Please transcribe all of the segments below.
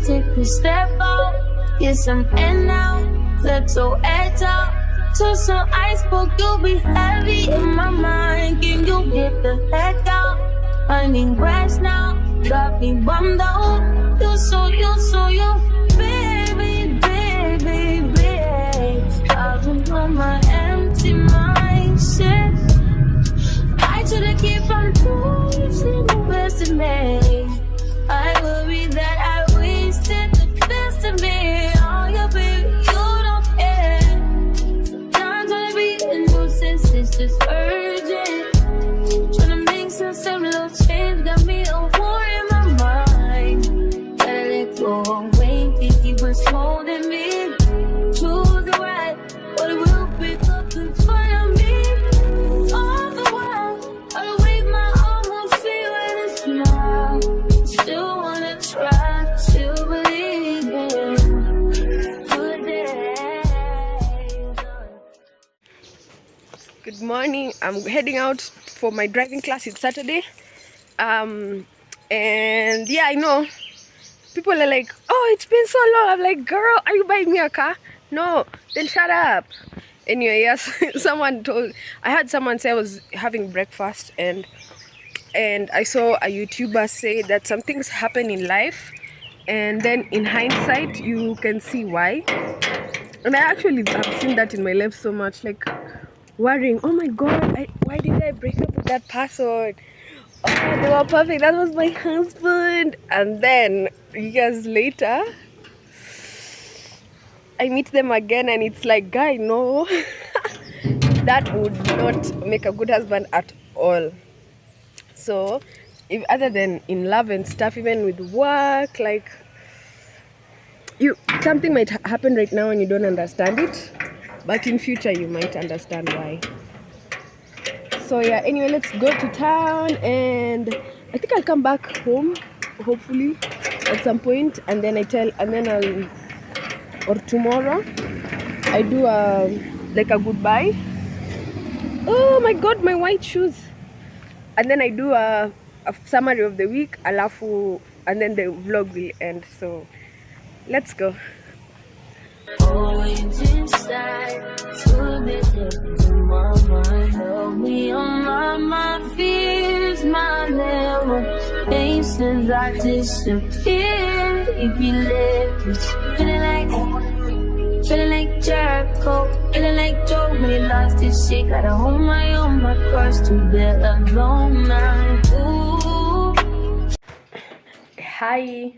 take a step out, get some air now, let your edge out. To some iceberg, you'll be heavy in my mind. Can you get the heck out? I need rest now, got me bummed out. You so, baby, baby, baby. I've been on my empty mindset. I should've kept on losing the best of me. I worry that I wasted the best of me. Oh, yeah, baby, you don't care. Sometimes I be a nuisance, it's just urgent. Tryna make some little change, got me a war in my mind. Gotta let go of weight, think he was holding me. Choose the right, but it will pick up in front of me. All the while, I wave my arms, feel it a smile. Still wanna try to believe in good days. Good morning. I'm heading out for my driving class. It's Saturday. And yeah, I know people are like, oh, it's been so long. I'm like, girl, are you buying me a car? No, then shut up. Anyway, yes, I heard someone say I was having breakfast, and I saw a YouTuber say that some things happen in life, and then in hindsight you can see why. And I actually have seen that in my life so much, like worrying, oh my god, why did I break up with that person? Oh, they were perfect, that was my husband. And then years later I meet them again, and it's like, guy, no. That would not make a good husband at all. So if other than in love and stuff, even with work, like something might happen right now and you don't understand it, but in future you might understand why. So yeah, anyway, let's go to town, and I think I'll come back home hopefully at some point, and then or tomorrow I do like a goodbye. Oh my god, my white shoes. And then I do a summary of the week, alafu, and then the vlog will end. So let's go. Always inside, too busy in my mind. Help me on my fears, my memories. Since I disappeared, if you left me, feeling like Jericho, feeling like Joe when he lost his shit. Gotta hold my cross to bear alone now. Ooh. Hi.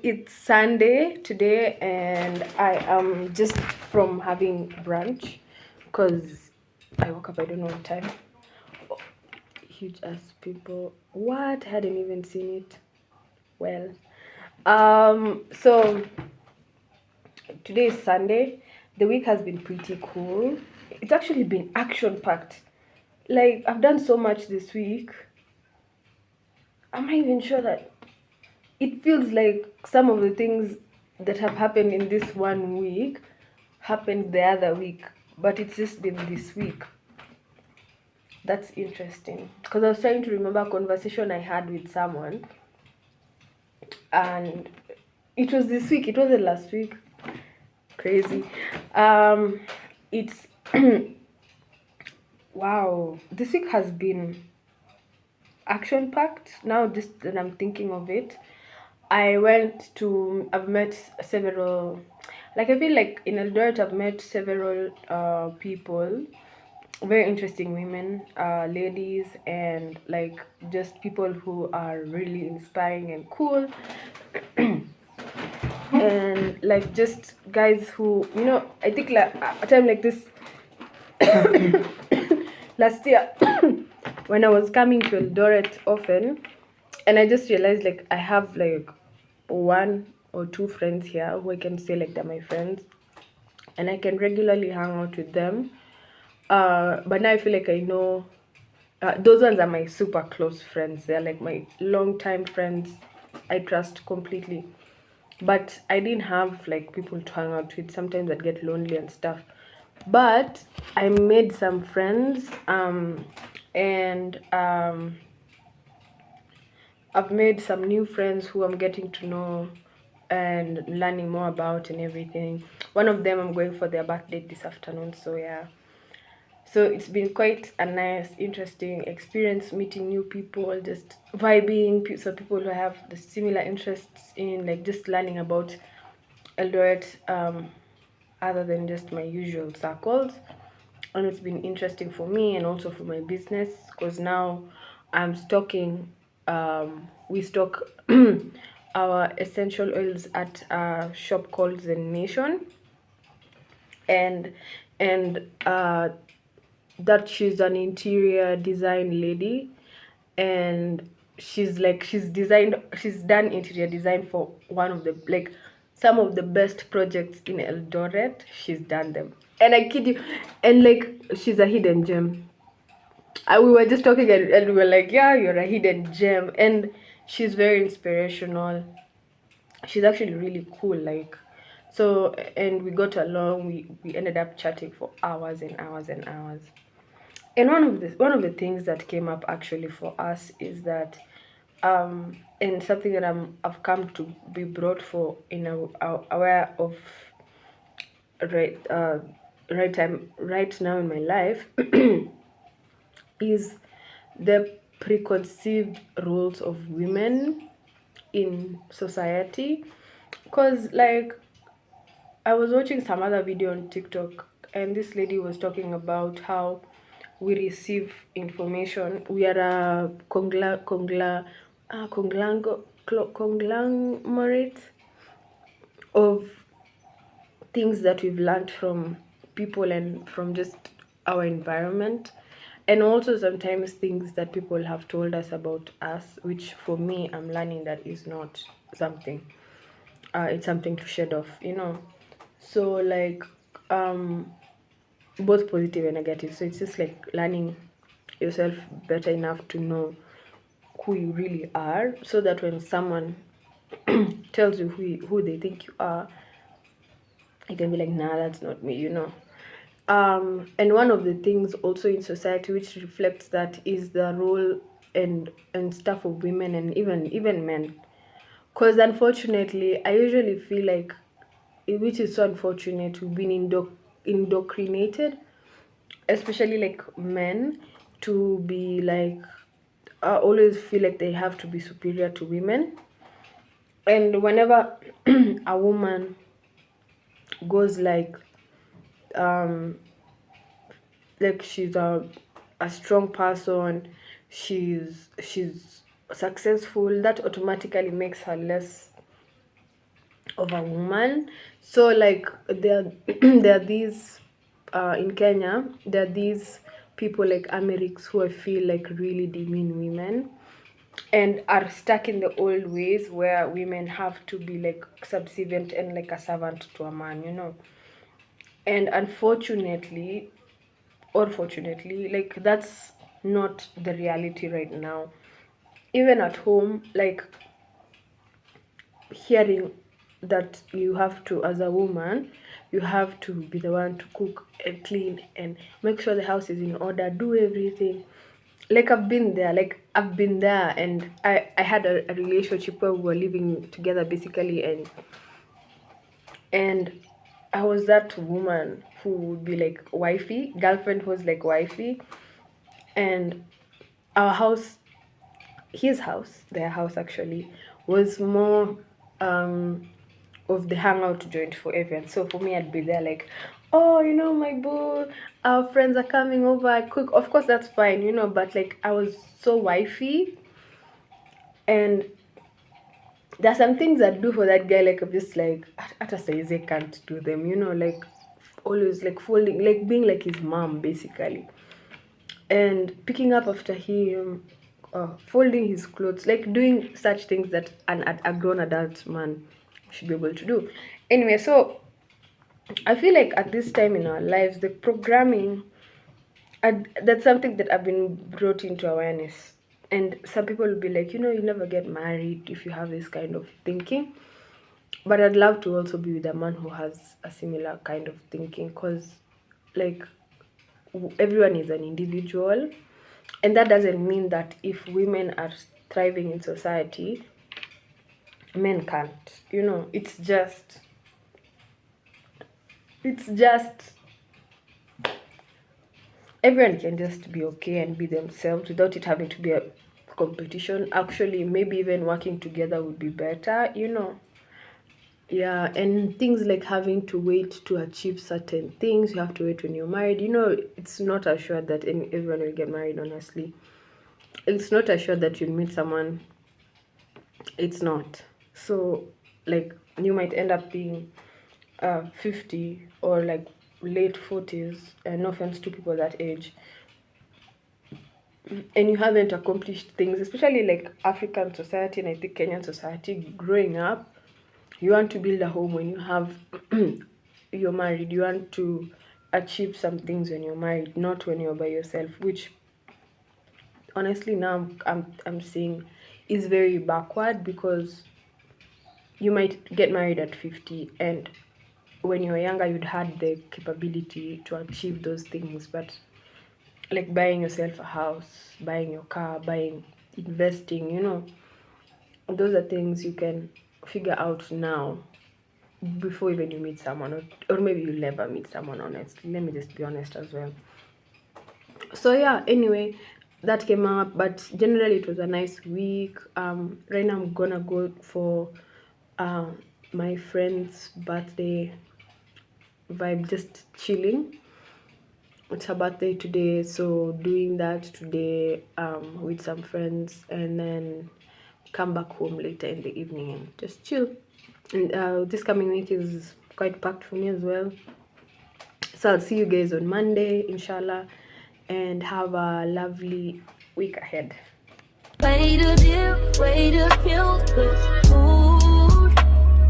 It's Sunday today, and I am just from having brunch because I woke up, I don't know what time. Oh, huge ass people. What? I hadn't even seen it. Well, so today is Sunday. The week has been pretty cool. It's actually been action packed. Like, I've done so much this week. I'm not even sure that it feels like some of the things that have happened in this 1 week happened the other week, but it's just been this week. That's interesting, because I was trying to remember a conversation I had with someone, and it was this week, it wasn't last week. Crazy. It's wow, this week has been action packed. Now just that I'm thinking of it, I've met several, like I feel like in Eldoret I've met several people, very interesting women, ladies, and like just people who are really inspiring and cool. And like just guys who, I think like a time like this last year when I was coming to Eldoret often, and I just realized like I have like 1 or 2 friends here who I can say like they're my friends, and I can regularly hang out with them. But now I feel like I know those ones are my super close friends. They're like my long time friends. I trust completely. But I didn't have like people to hang out with. Sometimes I'd get lonely and stuff. But I made some friends, and I've made some new friends who I'm getting to know and learning more about and everything. One of them, I'm going for their birthday this afternoon, so yeah. So it's been quite a nice, interesting experience meeting new people, just vibing, so people who have the similar interests in like just learning about Eldoret, other than just my usual circles. And it's been interesting for me and also for my business, because now I'm stocking, we stock our essential oils at a shop called Zen Nation, and and that she's an interior design lady, and she's done interior design for one of the like some of the best projects in Eldoret. She's done them, and I kid you, and like she's a hidden gem. We were just talking, and we were like, yeah, you're a hidden gem, and she's very inspirational. She's actually really cool, like, so, and we got along. We ended up chatting for hours and hours and hours. And one of the things that came up actually for us is that, and something that I've come to be brought for in aware of right right now in my life is the preconceived roles of women in society. Because like I was watching some other video on TikTok, and this lady was talking about how we receive information. We are a conglomerate of things that we've learned from people and from just our environment, and also sometimes things that people have told us about us, which for me, I'm learning that is not something, it's something to shed off. So like, um both positive and negative. So it's just like learning yourself better enough to know who you really are, so that when someone tells you who they think you are, you can be like, nah, that's not me. And one of the things also in society which reflects that is the role and stuff of women, and even men. Because unfortunately, I usually feel like, which is so unfortunate, we've been indoctrinated, especially like men, to be like, always feel like they have to be superior to women. And whenever a woman goes um like she's a strong person, she's successful, that automatically makes her less of a woman. So like there there are these, in Kenya, there are these people like Americs who I feel like really demean women and are stuck in the old ways where women have to be like subservient and like a servant to a man. And unfortunately, or fortunately, like that's not the reality right now. Even at home, like hearing that you have to, as a woman, you have to be the one to cook and clean and make sure the house is in order, do everything. Like I've been there, and I had a relationship where we were living together basically, and I was that woman who would be like wifey, girlfriend who was like wifey. And our house, his house, their house actually, was more um of the hangout joint for everyone. So for me, I'd be there like, oh, my boo, our friends are coming over, I cook. Of course, that's fine, but like I was so wifey, and there's some things I'd do for that guy, like I'm just like, at a size I can't do them, like always like folding, like being like his mom basically, and picking up after him, folding his clothes, like doing such things that a grown adult man should be able to do. Anyway, so I feel like at this time in our lives, the programming, that's something that I've been brought into awareness. And some people will be like, you never get married if you have this kind of thinking. But I'd love to also be with a man who has a similar kind of thinking, because, like, everyone is an individual. And that doesn't mean that if women are thriving in society, men can't. You know, it's just everyone can just be okay and be themselves without it having to be a competition. Actually, maybe even working together would be better, you know. Yeah, and things like having to wait to achieve certain things, you have to wait when you're married. You know, it's not assured that everyone will get married, honestly. It's not assured that you'll meet someone. It's not. So, like, you might end up being 50 or like late 40s, and no offense to people that age, and you haven't accomplished things, especially like African society and I think Kenyan society. Growing up, you want to build a home when you have you're married. You want to achieve some things when you're married, not when you're by yourself, which honestly now I'm seeing is very backward, because you might get married at 50, and when you were younger you'd had the capability to achieve those things, but like buying yourself a house, buying your car, investing, you know, those are things you can figure out now before even you meet someone, or maybe you'll never meet someone, honestly. Let me just be honest as well. So yeah, anyway, that came up, but generally it was a nice week. Right now I'm gonna go for my friend's birthday vibe, just chilling. It's her birthday today, so doing that today with some friends, and then come back home later in the evening and just chill. And this coming week is quite packed for me as well, so I'll see you guys on Monday, inshallah, and have a lovely week ahead. Way to dip, way to kill the food.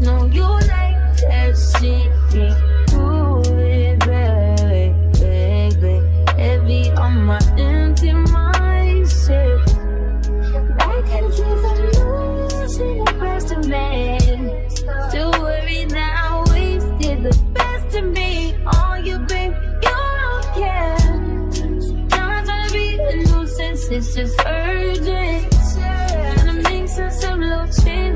No, you like that shit. Do it, baby. Heavy on my empty mindset. I can keep on losing the rest of me. Don't worry now, wasted the best of me. On you, babe, you don't care. Not trying to be a nuisance, it's just urgent. Trying to make sense of little change.